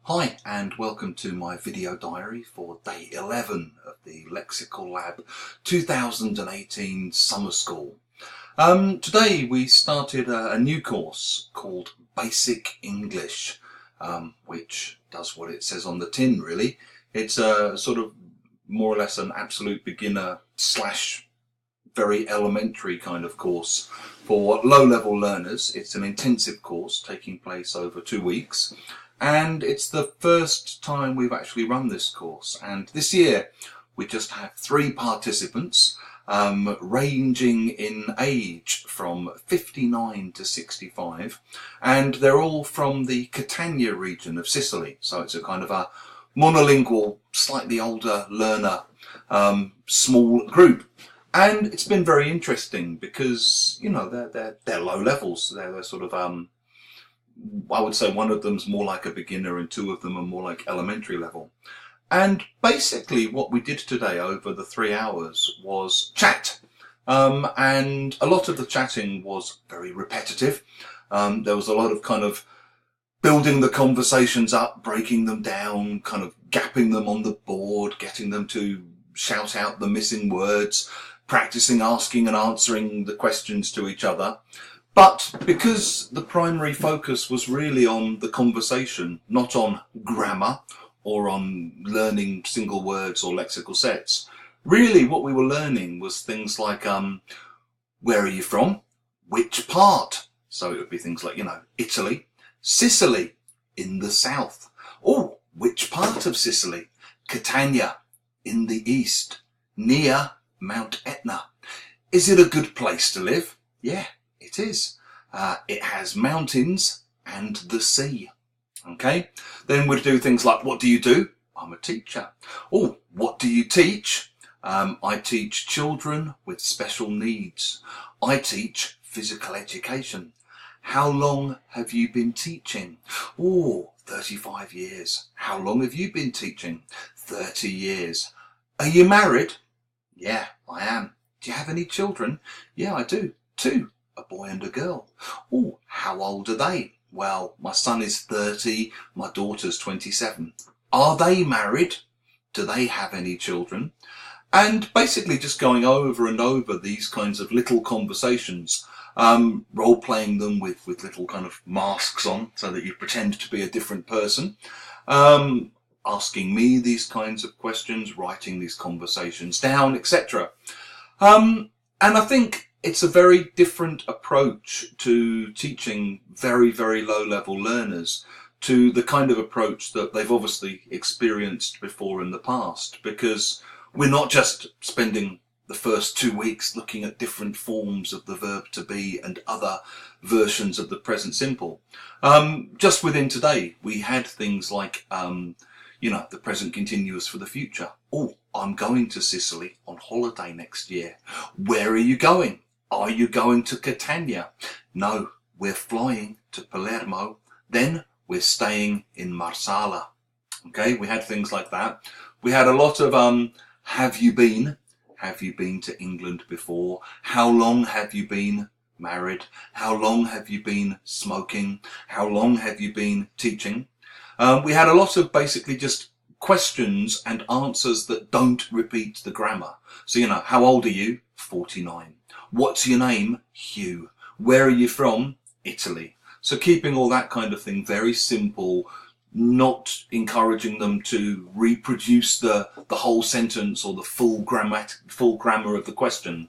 Hi and welcome to my video diary for day 11 of the Lexical Lab 2018 Summer School. Today we started a new course called Basic English, which does what it says on the tin really. It's a sort of more or less an absolute beginner slash very elementary kind of course for low-level learners. It's an intensive course taking place over 2 weeks. And it's the first time we've actually run this course, and this year we just have 3 participants ranging in age from 59 to 65, and they're all from the Catania region of Sicily, so it's a kind of a monolingual, slightly older learner small group. And it's been very interesting because, you know, they're low levels, they're sort of I would say one of them's more like a beginner and 2 of them are more like elementary level. And basically what we did today over the 3 hours was chat. And a lot of the chatting was very repetitive. There was a lot of kind of building the conversations up, breaking them down, kind of gapping them on the board, getting them to shout out the missing words, practicing asking and answering the questions to each other. But because the primary focus was really on the conversation, not on grammar or on learning single words or lexical sets, really what we were learning was things like, where are you from? Which part? So it would be things like, you know, Italy, Sicily, in the south. Oh, which part of Sicily? Catania, in the east, near Mount Etna. Is it a good place to live? Yeah. It is. It has mountains and the sea. Okay. Then we'd do things like, what do you do? I'm a teacher. Oh, what do you teach? I teach children with special needs. I teach physical education. How long have you been teaching? Oh, 35 years. How long have you been teaching? 30 years. Are you married? Yeah, I am. Do you have any children? Yeah, I do. 2. A boy and a girl. Oh, how old are they? Well, my son is 30, my daughter's 27. Are they married? Do they have any children? And basically just going over and over these kinds of little conversations, role-playing them with little kind of masks on so that you pretend to be a different person, asking me these kinds of questions, writing these conversations down, etc. And I think it's a very different approach to teaching very, very low-level learners to the kind of approach that they've obviously experienced before in the past, because we're not just spending the first 2 weeks looking at different forms of the verb to be and other versions of the present simple. Just within today, we had things like, you know, the present continuous for the future. Oh, I'm going to Sicily on holiday next year. Where are you going? Are you going to Catania? No, we're flying to Palermo. Then we're staying in Marsala. Okay, we had things like that. We had a lot of have you been? Have you been to England before? How long have you been married? How long have you been smoking? How long have you been teaching? We had a lot of basically just questions and answers that don't repeat the grammar. So, you know, how old are you? 49. What's your name? Hugh. Where are you from? Italy. So keeping all that kind of thing very simple, not encouraging them to reproduce the whole sentence or the full grammar of the question.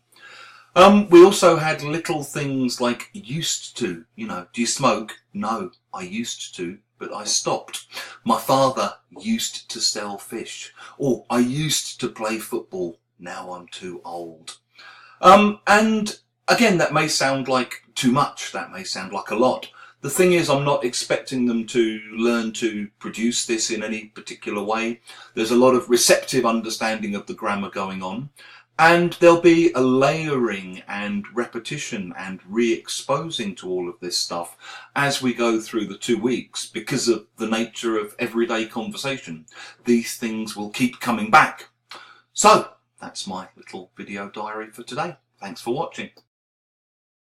We also had little things like used to. You know, do you smoke? No, I used to, but I stopped. My father used to sell fish. Or I used to play football. Now I'm too old. And again, that may sound like too much, that may sound like a lot. The thing is, I'm not expecting them to learn to produce this in any particular way. There's a lot of receptive understanding of the grammar going on, and there'll be a layering and repetition and re-exposing to all of this stuff as we go through the 2 weeks because of the nature of everyday conversation. These things will keep coming back. So, that's my little video diary for today. Thanks for watching.